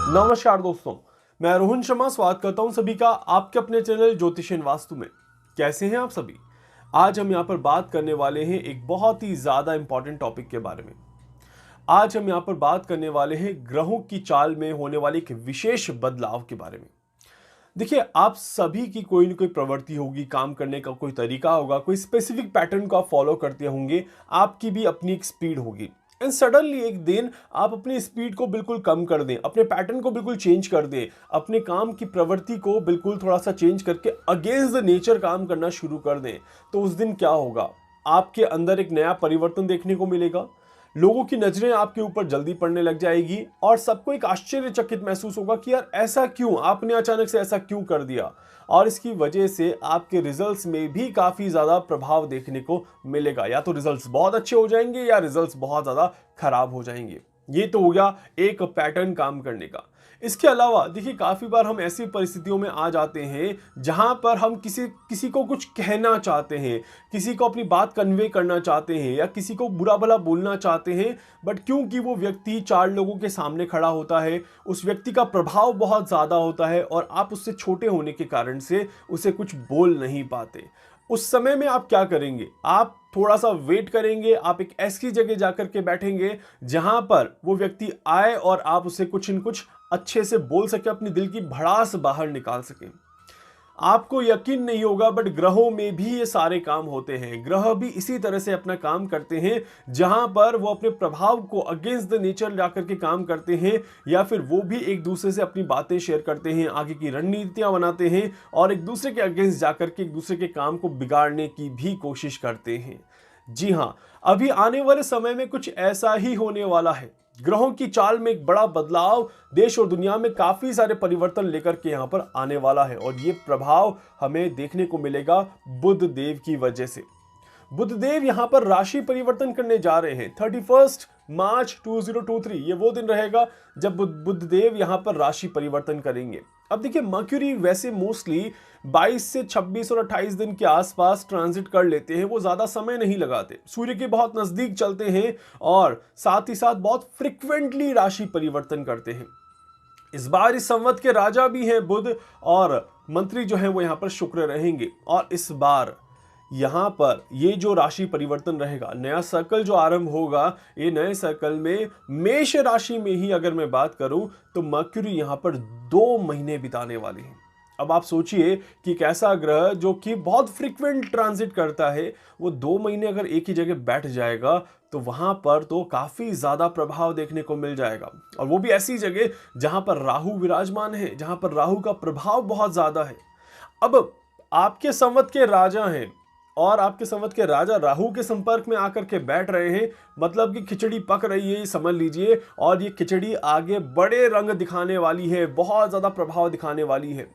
नमस्कार दोस्तों, मैं रोहन शर्मा स्वागत करता हूं सभी का आपके अपने चैनल ज्योतिषन वास्तु में। कैसे हैं आप सभी? आज हम यहां पर बात करने वाले हैं एक बहुत ही ज़्यादा इंपॉर्टेंट टॉपिक के बारे में। आज हम यहां पर बात करने वाले हैं ग्रहों की चाल में होने वाले एक विशेष बदलाव के बारे में। देखिए, आप सभी की कोई ना कोई प्रवृत्ति होगी, काम करने का कोई तरीका होगा, कोई स्पेसिफिक पैटर्न को आप फॉलो करते होंगे, आपकी भी अपनी एक स्पीड होगी। एंड सडनली एक दिन आप अपनी स्पीड को बिल्कुल कम कर दें, अपने पैटर्न को बिल्कुल चेंज कर दें, अपने काम की प्रवृत्ति को बिल्कुल थोड़ा सा चेंज करके अगेंस्ट द नेचर काम करना शुरू कर दें, तो उस दिन क्या होगा? आपके अंदर एक नया परिवर्तन देखने को मिलेगा। लोगों की नजरें आपके ऊपर जल्दी पड़ने लग जाएगी और सबको एक आश्चर्यचकित महसूस होगा कि यार ऐसा क्यों, आपने अचानक से ऐसा क्यों कर दिया। और इसकी वजह से आपके रिजल्ट्स में भी काफी ज्यादा प्रभाव देखने को मिलेगा। या तो रिजल्ट्स बहुत अच्छे हो जाएंगे या रिजल्ट्स बहुत ज्यादा खराब हो जाएंगे। ये तो हो गया एक पैटर्न काम करने का। इसके अलावा देखिए, काफी बार हम ऐसी परिस्थितियों में आ जाते हैं जहां पर हम किसी को कुछ कहना चाहते हैं, किसी को अपनी बात कन्वे करना चाहते हैं या किसी को बुरा भला बोलना चाहते हैं, बट क्योंकि वो व्यक्ति चार लोगों के सामने खड़ा होता है, उस व्यक्ति का प्रभाव बहुत ज़्यादा होता है और आप उससे छोटे होने के कारण से उसे कुछ बोल नहीं पाते। उस समय में आप क्या करेंगे? आप थोड़ा सा वेट करेंगे, आप एक ऐसी जगह जाकर के बैठेंगे जहां पर वो व्यक्ति आए और आप उसे कुछ न कुछ अच्छे से बोल सके, अपनी दिल की भड़ास बाहर निकाल सके। आपको यकीन नहीं होगा, बट ग्रहों में भी ये सारे काम होते हैं। ग्रह भी इसी तरह से अपना काम करते हैं, जहां पर वो अपने प्रभाव को अगेंस्ट द नेचर जाकर के काम करते हैं, या फिर वो भी एक दूसरे से अपनी बातें शेयर करते हैं, आगे की रणनीतियां बनाते हैं और एक दूसरे के अगेंस्ट जाकर के एक दूसरे के काम को बिगाड़ने की भी कोशिश करते हैं। जी हाँ, अभी आने वाले समय में कुछ ऐसा ही होने वाला है। ग्रहों की चाल में एक बड़ा बदलाव देश और दुनिया में काफी सारे परिवर्तन लेकर के यहां पर आने वाला है और ये प्रभाव हमें देखने को मिलेगा बुध देव की वजह से। बुध देव यहां पर राशि परिवर्तन करने जा रहे हैं। 31 मार्च 2023 ये वो दिन रहेगा जब बुध देव यहां पर राशि परिवर्तन करेंगे। अब देखिए, मर्क्यूरी वैसे मोस्टली 22 से 26 और 28 दिन के आसपास ट्रांजिट कर लेते हैं। वो ज्यादा समय नहीं लगाते, सूर्य के बहुत नजदीक चलते हैं और साथ ही साथ बहुत फ्रिक्वेंटली राशि परिवर्तन करते हैं। इस बार इस संवत के राजा भी हैं बुध और मंत्री जो हैं वो यहाँ पर शुक्र रहेंगे। और इस बार यहाँ पर ये जो राशि परिवर्तन रहेगा, नया सर्कल जो आरंभ होगा, ये नए सर्कल में मेष राशि में ही अगर मैं बात करूं तो मर्क्यूरी यहाँ पर 2 महीने बिताने वाले हैं। अब आप सोचिए कि एक ऐसा ग्रह जो कि बहुत फ्रीक्वेंट ट्रांजिट करता है, वो 2 महीने अगर एक ही जगह बैठ जाएगा तो वहां पर तो काफी ज्यादा प्रभाव देखने को मिल जाएगा। और वो भी ऐसी जगह जहां पर राहु विराजमान है, जहां पर राहु का प्रभाव बहुत ज्यादा है। अब आपके संवत के राजा हैं और आपके संवत के राजा राहु के संपर्क में आकर के बैठ रहे हैं, मतलब कि खिचड़ी पक रही है, समझ लीजिए। और ये खिचड़ी आगे बड़े रंग दिखाने वाली है, बहुत ज्यादा प्रभाव दिखाने वाली है।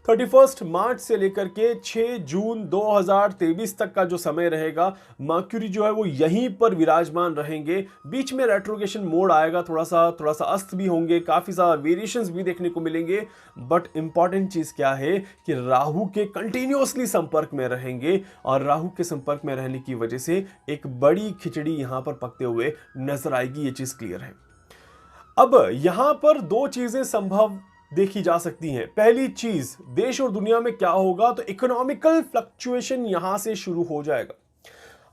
31 मार्च से लेकर के 6 जून 2023 तक का जो समय रहेगा, मर्क्यूरी जो है वो यहीं पर विराजमान रहेंगे। बीच में रेट्रोगेशन मोड आएगा, थोड़ा सा अस्त भी होंगे, काफी सारा वेरिएशंस भी देखने को मिलेंगे। बट इंपॉर्टेंट चीज क्या है कि राहु के कंटिन्यूअसली संपर्क में रहेंगे और राहु के संपर्क में रहने की वजह से एक बड़ी खिचड़ी यहां पर पकते हुए नजर आएगी। ये चीज क्लियर है। अब यहां पर 2 चीजें संभव देखी जा सकती हैं। पहली चीज, देश और दुनिया में क्या होगा, तो इकोनॉमिकल फ्लक्चुएशन यहां से शुरू हो जाएगा।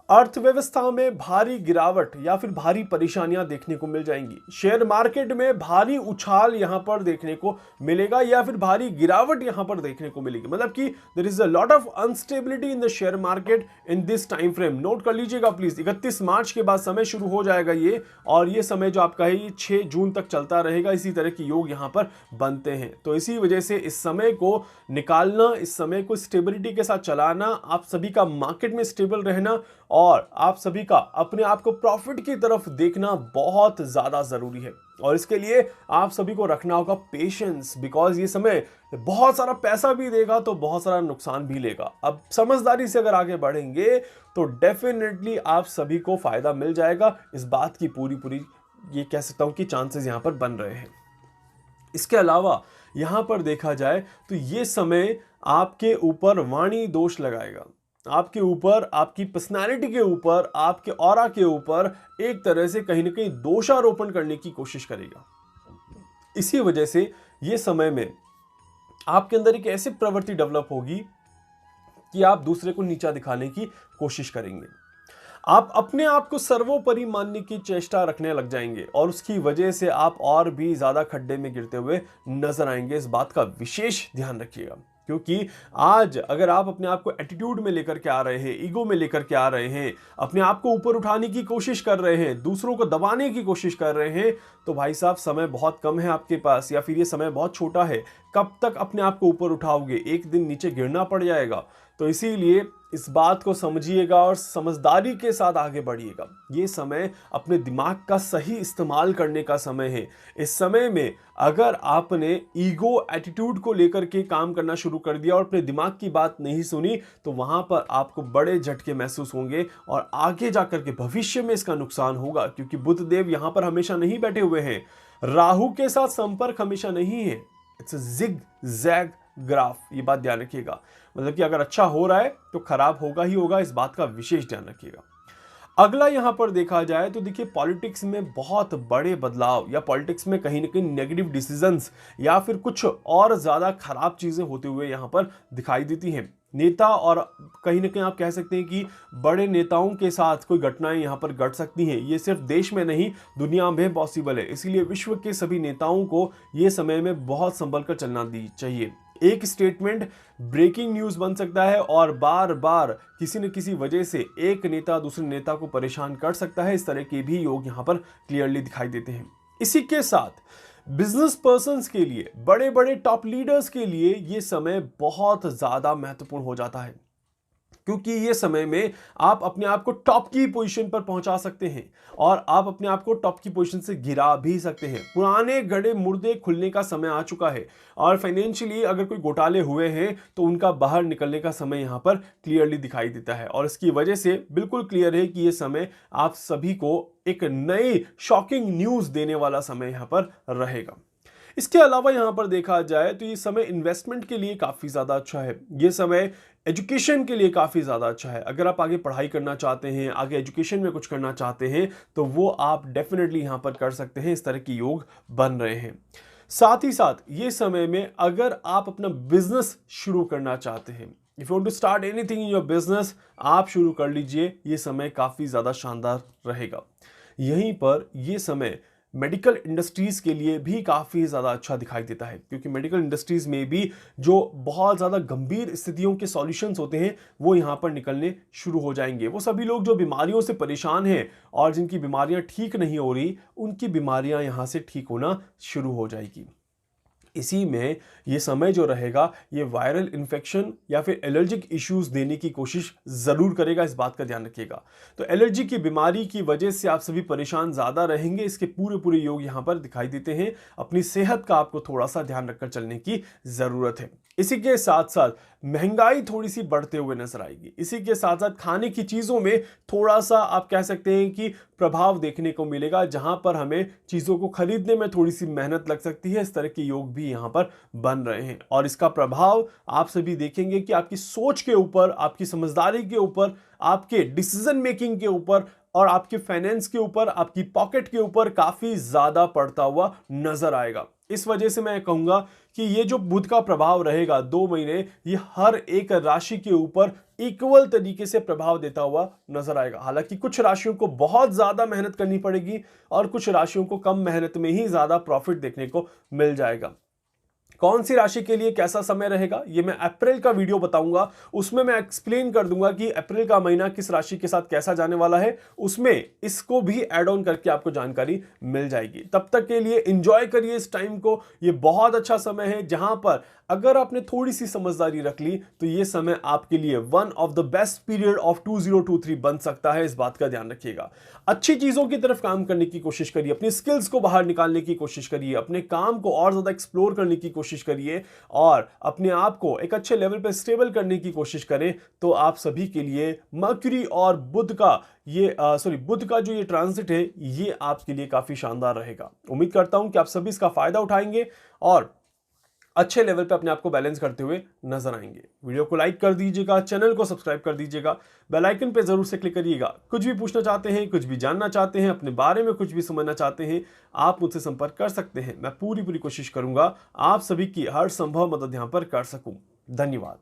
अर्थव्यवस्था में भारी गिरावट या फिर भारी परेशानियां देखने को मिल जाएंगी। शेयर मार्केट में भारी उछाल यहां पर देखने को मिलेगा या फिर भारी गिरावट यहां पर देखने को मिलेगी। मतलब कि there is a lot of unstability in the share market in this time frame. Note कर लीजिएगा प्लीज, 31 मार्च के बाद समय शुरू हो जाएगा ये, और ये समय जो आपका है ये 6 जून तक चलता रहेगा। इसी तरह के योग यहां पर बनते हैं। तो इसी वजह से इस समय को निकालना, इस समय को स्टेबिलिटी के साथ चलाना, आप सभी का मार्केट में स्टेबल रहना और आप सभी का अपने आप को प्रॉफिट की तरफ देखना बहुत ज्यादा जरूरी है। और इसके लिए आप सभी को रखना होगा पेशेंस, बिकॉज ये समय बहुत सारा पैसा भी देगा तो बहुत सारा नुकसान भी लेगा। अब समझदारी से अगर आगे बढ़ेंगे तो डेफिनेटली आप सभी को फायदा मिल जाएगा। इस बात की पूरी ये कह सकता हूं कि चांसेस यहां पर बन रहे हैं। इसके अलावा यहां पर देखा जाए तो ये समय आपके ऊपर वाणी दोष लगाएगा, आपके ऊपर, आपकी पर्सनालिटी के ऊपर, आपके ऑरा के ऊपर एक तरह से कहीं ना कहीं दोषारोपण करने की कोशिश करेगा। इसी वजह से ये समय में आपके अंदर एक ऐसी प्रवृत्ति डेवलप होगी कि आप दूसरे को नीचा दिखाने की कोशिश करेंगे। आप अपने आप को सर्वोपरि मानने की चेष्टा रखने लग जाएंगे और उसकी वजह से आप और भी ज्यादा खड्डे में गिरते हुए नजर आएंगे। इस बात का विशेष ध्यान रखिएगा, क्योंकि आज अगर आप अपने आप को एटीट्यूड में लेकर के आ रहे हैं, ईगो में लेकर के आ रहे हैं, अपने आप को ऊपर उठाने की कोशिश कर रहे हैं, दूसरों को दबाने की कोशिश कर रहे हैं, तो भाई साहब समय बहुत कम है आपके पास, या फिर ये समय बहुत छोटा है। कब तक अपने आप को ऊपर उठाओगे? एक दिन नीचे गिरना पड़ जाएगा। तो इसीलिए इस बात को समझिएगा और समझदारी के साथ आगे बढ़िएगा। ये समय अपने दिमाग का सही इस्तेमाल करने का समय है। इस समय में अगर आपने ईगो एटीट्यूड को लेकर के काम करना शुरू कर दिया और अपने दिमाग की बात नहीं सुनी, तो वहां पर आपको बड़े झटके महसूस होंगे और आगे जाकर के भविष्य में इसका नुकसान होगा, क्योंकि बुध देव यहां पर हमेशा नहीं बैठे हुए हैं। राहु के साथ संपर्क हमेशा नहीं है। It's a zigzag graph, ये बात ध्यान रखिएगा। मतलब कि अगर अच्छा हो रहा है तो खराब होगा ही होगा, इस बात का विशेष ध्यान रखिएगा। अगला यहां पर देखा जाए तो देखिए, पॉलिटिक्स में बहुत बड़े बदलाव या पॉलिटिक्स में कहीं ना कहीं नेगेटिव डिसीजंस या फिर कुछ और ज्यादा खराब चीजें होते हुए यहां पर दिखाई देती हैं। नेता और कहीं ना कहीं आप कह सकते हैं कि बड़े नेताओं के साथ कोई घटनाएं यहां पर घट सकती हैं। ये सिर्फ देश में नहीं, दुनिया में पॉसिबल है। इसीलिए विश्व के सभी नेताओं को ये समय में बहुत संभल कर चलना चाहिए। एक स्टेटमेंट ब्रेकिंग न्यूज बन सकता है और बार बार किसी न किसी वजह से एक नेता दूसरे नेता को परेशान कर सकता है। इस तरह के भी योग यहां पर क्लियरली दिखाई देते हैं। इसी के साथ बिजनेस पर्संस के लिए, बड़े बड़े टॉप लीडर्स के लिए ये समय बहुत ज्यादा महत्वपूर्ण हो जाता है, क्योंकि ये समय में आप अपने आप को टॉप की पोजीशन पर पहुंचा सकते हैं और आप अपने आप को टॉप की पोजीशन से गिरा भी सकते हैं। पुराने गड़े मुर्दे खुलने का समय आ चुका है और फाइनेंशियली अगर कोई घोटाले हुए हैं तो उनका बाहर निकलने का समय यहां पर क्लियरली दिखाई देता है। और इसकी वजह से बिल्कुल क्लियर है कि ये समय आप सभी को एक नई शॉकिंग न्यूज देने वाला समय यहां पर रहेगा। इसके अलावा यहां पर देखा जाए तो ये समय इन्वेस्टमेंट के लिए काफी ज्यादा अच्छा है। ये समय एजुकेशन के लिए काफी ज्यादा अच्छा है। अगर आप आगे पढ़ाई करना चाहते हैं, आगे एजुकेशन में कुछ करना चाहते हैं, तो वो आप डेफिनेटली यहां पर कर सकते हैं। इस तरह के योग बन रहे हैं। साथ ही साथ ये समय में अगर आप अपना बिजनेस शुरू करना चाहते हैं, if you want to start anything in your business, आप शुरू कर लीजिए। ये समय काफी ज्यादा शानदार रहेगा। यहीं पर ये समय मेडिकल इंडस्ट्रीज के लिए भी काफ़ी ज़्यादा अच्छा दिखाई देता है, क्योंकि मेडिकल इंडस्ट्रीज में भी जो बहुत ज़्यादा गंभीर स्थितियों के सॉल्यूशंस होते हैं वो यहाँ पर निकलने शुरू हो जाएंगे। वो सभी लोग जो बीमारियों से परेशान हैं और जिनकी बीमारियाँ ठीक नहीं हो रही, उनकी बीमारियाँ यहाँ से ठीक होना शुरू हो जाएगी। इसी में ये समय जो रहेगा ये वायरल इन्फेक्शन या फिर एलर्जिक इश्यूज देने की कोशिश ज़रूर करेगा। इस बात का ध्यान रखिएगा। तो एलर्जी की बीमारी की वजह से आप सभी परेशान ज़्यादा रहेंगे। इसके पूरे योग यहाँ पर दिखाई देते हैं। अपनी सेहत का आपको थोड़ा सा ध्यान रखकर चलने की ज़रूरत है। इसी के साथ साथ महंगाई थोड़ी सी बढ़ते हुए नजर आएगी। इसी के साथ साथ खाने की चीज़ों में थोड़ा सा आप कह सकते हैं कि प्रभाव देखने को मिलेगा, जहां पर हमें चीज़ों को खरीदने में थोड़ी सी मेहनत लग सकती है। इस तरह के योग भी यहां पर बन रहे हैं और इसका प्रभाव आप सभी देखेंगे कि आपकी सोच के ऊपर, आपकी समझदारी के ऊपर, आपके डिसीजन मेकिंग के ऊपर और आपके फाइनेंस के ऊपर, आपकी पॉकेट के ऊपर काफी ज्यादा पड़ता हुआ नजर आएगा। इस वजह से मैं कहूंगा कि ये जो बुध का प्रभाव रहेगा 2 महीने, ये हर एक राशि के ऊपर इक्वल तरीके से प्रभाव देता हुआ नजर आएगा। हालांकि कुछ राशियों को बहुत ज्यादा मेहनत करनी पड़ेगी और कुछ राशियों को कम मेहनत में ही ज्यादा प्रॉफिट देखने को मिल जाएगा। कौन सी राशि के लिए कैसा समय रहेगा ये मैं अप्रैल का वीडियो बताऊंगा। उसमें मैं एक्सप्लेन कर दूंगा कि अप्रैल का महीना किस राशि के साथ कैसा जाने वाला है। उसमें इसको भी ऐड ऑन करके आपको जानकारी मिल जाएगी। तब तक के लिए एंजॉय करिए इस टाइम को। ये बहुत अच्छा समय है जहां पर अगर आपने थोड़ी सी समझदारी रख ली तो ये समय आपके लिए one of the best period of 2023 बन सकता है। इस बात का ध्यान रखिएगा। अच्छी चीजों की तरफ काम करने की कोशिश करिए, अपनी स्किल्स को बाहर निकालने की कोशिश करिए, अपने काम को और ज्यादा एक्सप्लोर करने की कोशिश करिए और अपने आप को एक अच्छे लेवल पर स्टेबल करने की कोशिश करें। तो आप सभी के लिए मर्क्यूरी और बुध का बुध का जो ये ट्रांजिट है ये आपके लिए काफी शानदार रहेगा। उम्मीद करता हूं कि आप सभी इसका फायदा उठाएंगे और अच्छे लेवल पे अपने आप को बैलेंस करते हुए नजर आएंगे। वीडियो को लाइक कर दीजिएगा, चैनल को सब्सक्राइब कर दीजिएगा, बेल आइकन पे जरूर से क्लिक करिएगा। कुछ भी पूछना चाहते हैं, कुछ भी जानना चाहते हैं, अपने बारे में कुछ भी समझना चाहते हैं, आप मुझसे संपर्क कर सकते हैं। मैं पूरी कोशिश करूंगा आप सभी की हर संभव मदद यहां पर कर सकूं। धन्यवाद।